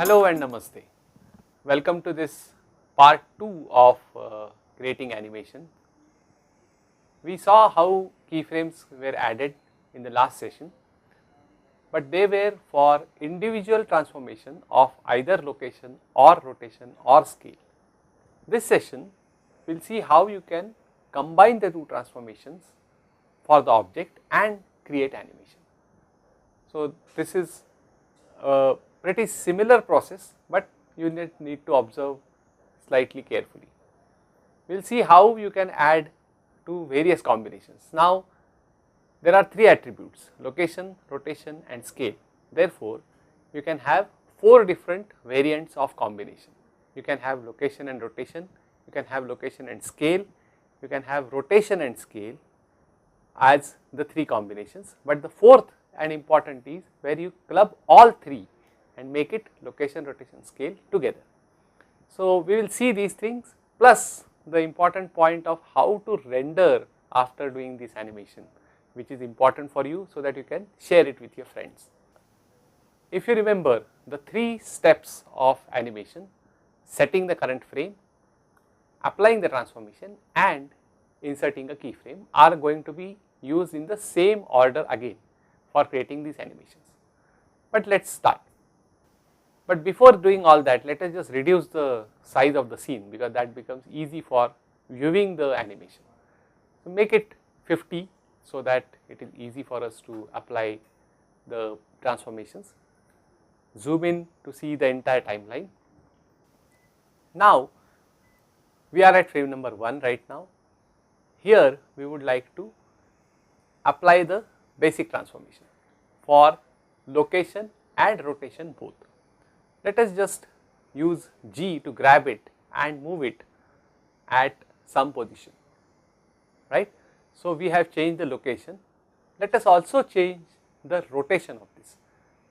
Hello and namaste. Welcome to this part 2 of creating animation. We saw how keyframes were added in the last session, but they were for individual transformation of either location or rotation or scale. This session we will see how you can combine the two transformations for the object and create animation. So, this is a pretty similar process, but you need to observe slightly carefully. We will see how you can add to various combinations. Now, there are three attributes: location, rotation and scale. Therefore, you can have 4 different variants of combination. You can have location and rotation, you can have location and scale, you can have rotation and scale as the 3 combinations, but the fourth and important is where you club all 3 and make it location, rotation, scale together. So, we will see these things plus the important point of how to render after doing this animation, which is important for you so that you can share it with your friends. If you remember the 3 steps of animation: setting the current frame, applying the transformation and inserting a keyframe are going to be used in the same order again for creating these animations. But let us start. But before doing all that, let us just reduce the size of the scene, because that becomes easy for viewing the animation. So, make it 50 so that it is easy for us to apply the transformations. Zoom in to see the entire timeline. Now, we are at frame number 1 right now. Here we would like to apply the basic transformation for location and rotation both. Let us just use G to grab it and move it at some position, right. So, we have changed the location. Let us also change the rotation of this.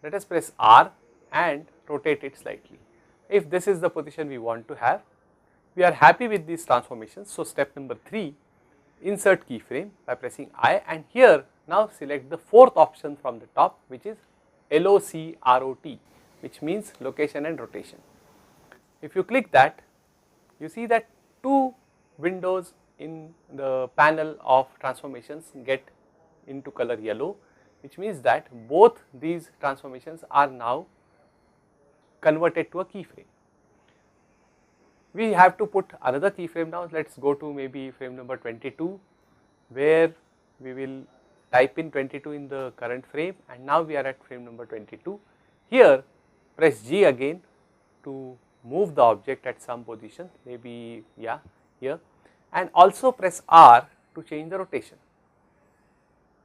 Let us press R and rotate it slightly. If this is the position we want to have, we are happy with these transformations. So, step number 3, insert keyframe by pressing I, and here now select the 4th option from the top, which is LOCROT, which means location and rotation. If you click that, you see that 2 windows in the panel of transformations get into color yellow, which means that both these transformations are now converted to a keyframe. We have to put another keyframe now. Let us go to maybe frame number 22, where we will type in 22 in the current frame, and now we are at frame number 22. Here press G again to move the object at some position, maybe here, and also press R to change the rotation.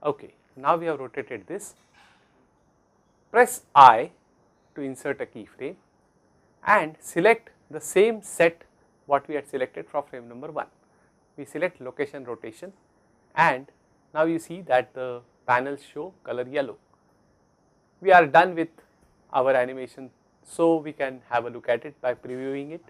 Okay, now we have rotated this. Press I to insert a keyframe and select the same set what we had selected from frame number 1. We select location, rotation, and now you see that the panels show color yellow. We are done with our animation, so we can have a look at it by previewing it.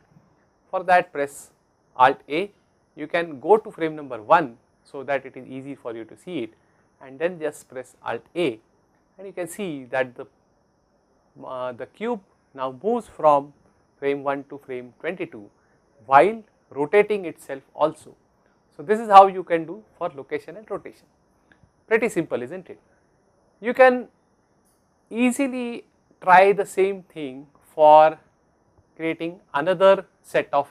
For that, press Alt A. You can go to frame number 1 so that it is easy for you to see it, and then just press Alt A, and you can see that the cube now moves from frame 1 to frame 22 while rotating itself also. So, this is how you can do for location and rotation. Pretty simple, isn't it? You can easily try the same thing for creating another set of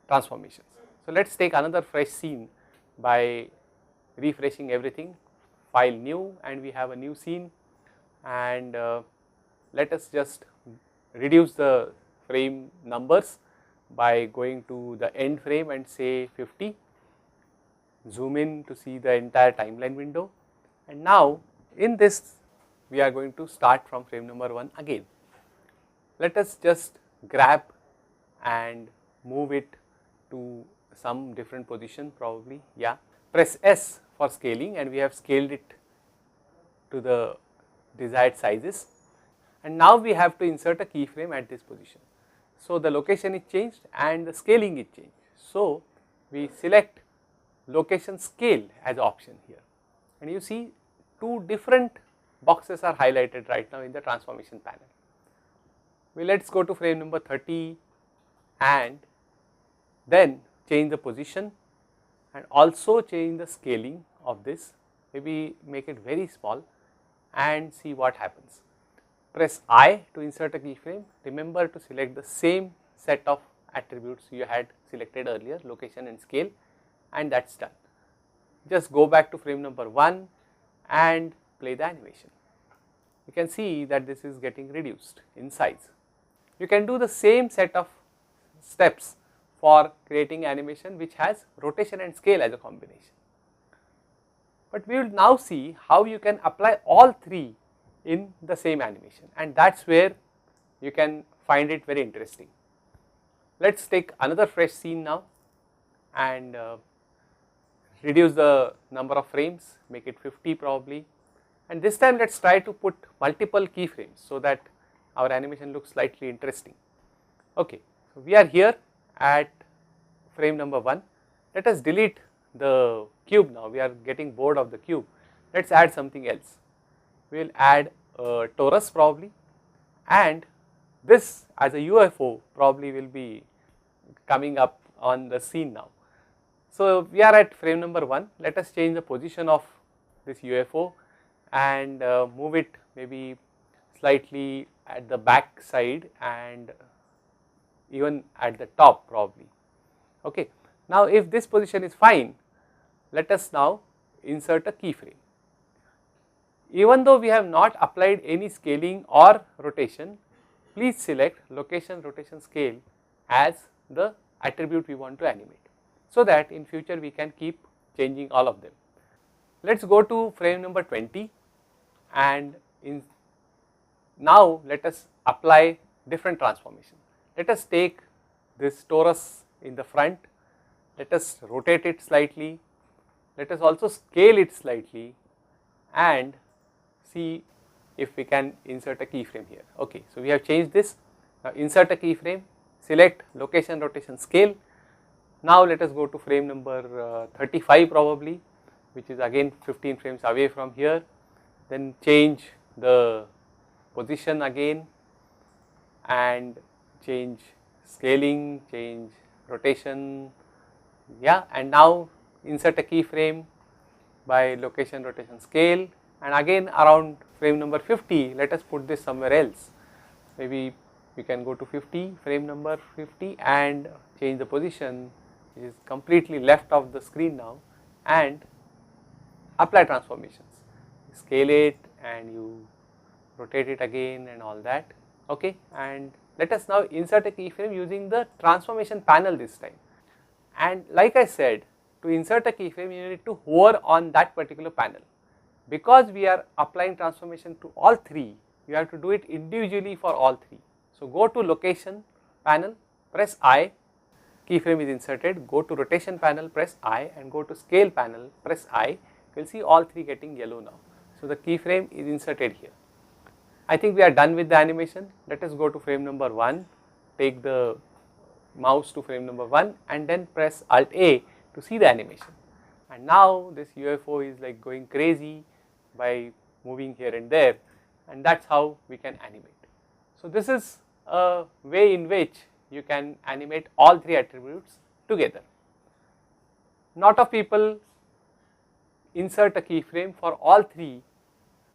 transformations. So, let us take another fresh scene by refreshing everything, file new, and we have a new scene, and let us just reduce the frame numbers by going to the end frame and say 50, zoom in to see the entire timeline window, and now in this we are going to start from frame number 1 again. Let us just grab and move it to some different position, probably, press S for scaling, and we have scaled it to the desired sizes, and now we have to insert a keyframe at this position. So, the location is changed and the scaling is changed. So, we select location scale as option here, and you see 2 different boxes are highlighted right now in the transformation panel. let us go to frame number 30 and then change the position and also change the scaling of this, maybe make it very small and see what happens. Press I to insert a keyframe. Remember to select the same set of attributes you had selected earlier, location and scale, and that is done. Just go back to frame number 1 and play the animation. You can see that this is getting reduced in size. You can do the same set of steps for creating animation which has rotation and scale as a combination. But we will now see how you can apply all three in the same animation, and that is where you can find it very interesting. Let us take another fresh scene now and reduce the number of frames, make it 50 probably, and this time let us try to put multiple keyframes so that our animation looks slightly interesting. Okay, so we are here at frame number 1. Let us delete the cube now, we are getting bored of the cube. Let us add something else. We will add a torus probably, and this as a UFO probably will be coming up on the scene now. So we are at frame number 1. Let us change the position of this UFO and move it maybe slightly at the back side and even at the top probably. Okay. Now if this position is fine, let us now insert a keyframe. Even though we have not applied any scaling or rotation, please select location, rotation, scale as the attribute we want to animate, so that in future we can keep changing all of them. Let us go to frame number 20 and now let us apply different transformation. Let us take this torus in the front, let us rotate it slightly, let us also scale it slightly and see if we can insert a keyframe here. Okay, so we have changed this. Now insert a keyframe, select location, rotation, scale. Now let us go to frame number 35 probably, which is again 15 frames away from here. Then change the position again and change scaling, change rotation, yeah, and now insert a keyframe by location, rotation, scale, and again around frame number 50 let us put this somewhere else. Maybe we can go to 50, frame number 50 and change the position, it is completely left of the screen now, and apply transformations, scale it and you rotate it again and all that. Okay, and let us now insert a keyframe using the transformation panel this time. And like I said, to insert a keyframe you need to hover on that particular panel. Because we are applying transformation to all three, you have to do it individually for all three. So go to location panel, press I, keyframe is inserted, go to rotation panel, press I, and go to scale panel, press I, you will see all three getting yellow now. So the keyframe is inserted here. I think we are done with the animation. Let us go to frame number 1, take the mouse to frame number 1 and then press Alt A to see the animation. And now this UFO is like going crazy by moving here and there, and that is how we can animate. So this is a way in which you can animate all three attributes together. Lot of people insert a keyframe for all three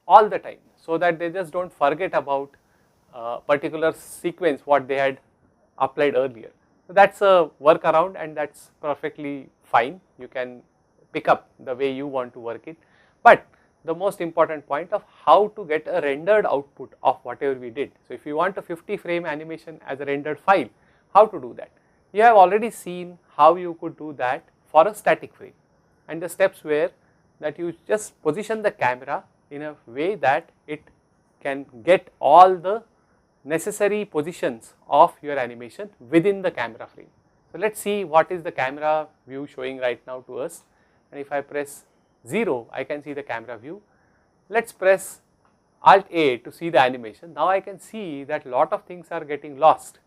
all the time, so that they just do not forget about a particular sequence what they had applied earlier. So that is a workaround and that is perfectly fine, you can pick up the way you want to work it. But the most important point of how to get a rendered output of whatever we did. So if you want a 50 frame animation as a rendered file, how to do that? You have already seen how you could do that for a static frame, and the steps were that you just position the camera in a way that it can get all the necessary positions of your animation within the camera frame. So let us see what is the camera view showing right now to us, and if I press 0 I can see the camera view. Let us press Alt A to see the animation. Now I can see that lot of things are getting lost.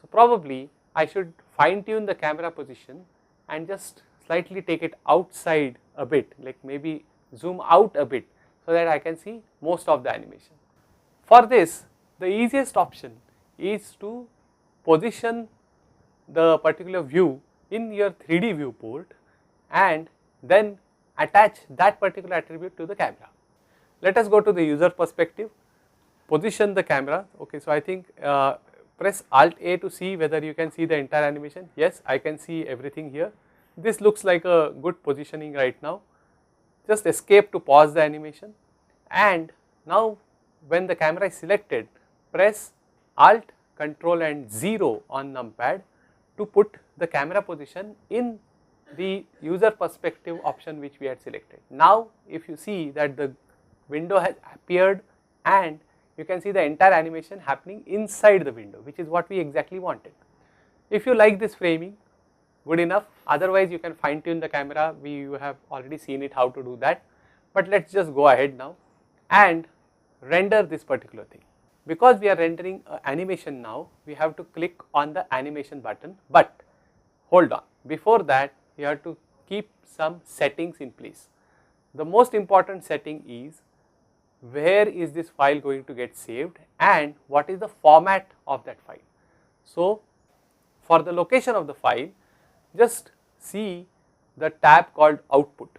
So probably I should fine tune the camera position and just slightly take it outside a bit, like maybe zoom out a bit so that I can see most of the animation. For this, the easiest option is to position the particular view in your 3D viewport and then attach that particular attribute to the camera. Let us go to the user perspective, position the camera. Okay, so I think press Alt A to see whether you can see the entire animation. Yes, I can see everything here. This looks like a good positioning right now. Just escape to pause the animation, and now when the camera is selected, press Alt, Control and 0 on numpad to put the camera position in the user perspective option which we had selected. Now if you see that the window has appeared and you can see the entire animation happening inside the window, which is what we exactly wanted. If you like this framing, good enough. Otherwise you can fine tune the camera, you have already seen it how to do that, but let us just go ahead now and render this particular thing. Because we are rendering an animation now, we have to click on the animation button, but hold on, before that you have to keep some settings in place. The most important setting is where is this file going to get saved and what is the format of that file. So for the location of the file, just see the tab called output.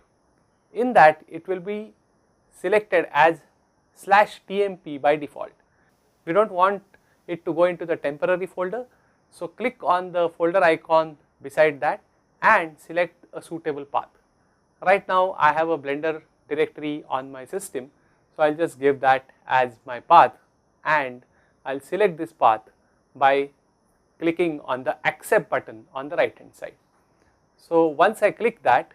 In that it will be selected as /tmp by default. We do not want it to go into the temporary folder, so click on the folder icon beside that and select a suitable path. Right now I have a Blender directory on my system, so I will just give that as my path and I will select this path by clicking on the accept button on the right hand side. So once I click that,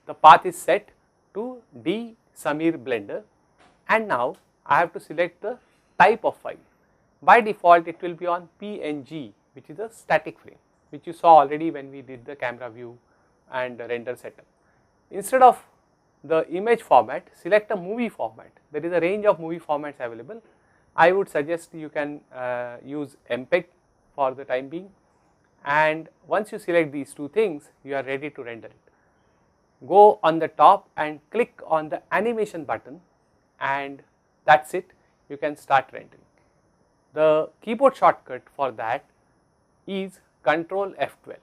the path is set to D Samir Blender, and now I have to select the type of file. By default it will be on PNG, which is a static frame, which you saw already when we did the camera view and the render setup. Instead of the image format, select a movie format. There is a range of movie formats available. I would suggest you can use MPEG for the time being, and once you select these two things, you are ready to render it. Go on the top and click on the animation button, and that is it, you can start rendering. The keyboard shortcut for that is Ctrl F12.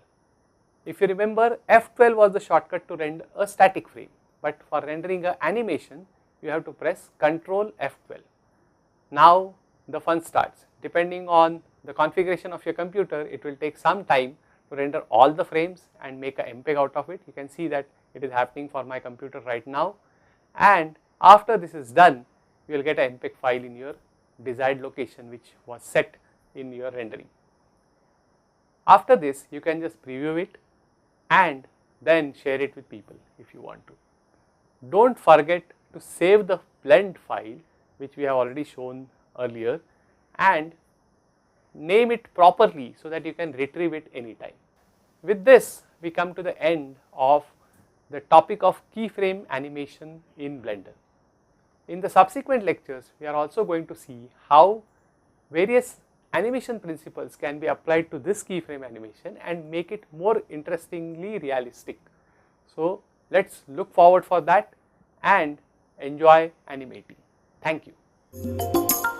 If you remember, F12 was the shortcut to render a static frame, but for rendering an animation you have to press Ctrl F12. Now the fun starts. Depending on the configuration of your computer, it will take some time to render all the frames and make an MPEG out of it. You can see that it is happening for my computer right now, and after this is done, you will get an MPEG file in your desired location which was set in your rendering. After this you can just preview it and then share it with people if you want to. Do not forget to save the blend file which we have already shown earlier and name it properly so that you can retrieve it anytime. With this we come to the end of the topic of keyframe animation in Blender. In the subsequent lectures we are also going to see how various animation principles can be applied to this keyframe animation and make it more interestingly realistic. So let us look forward for that and enjoy animating. Thank you.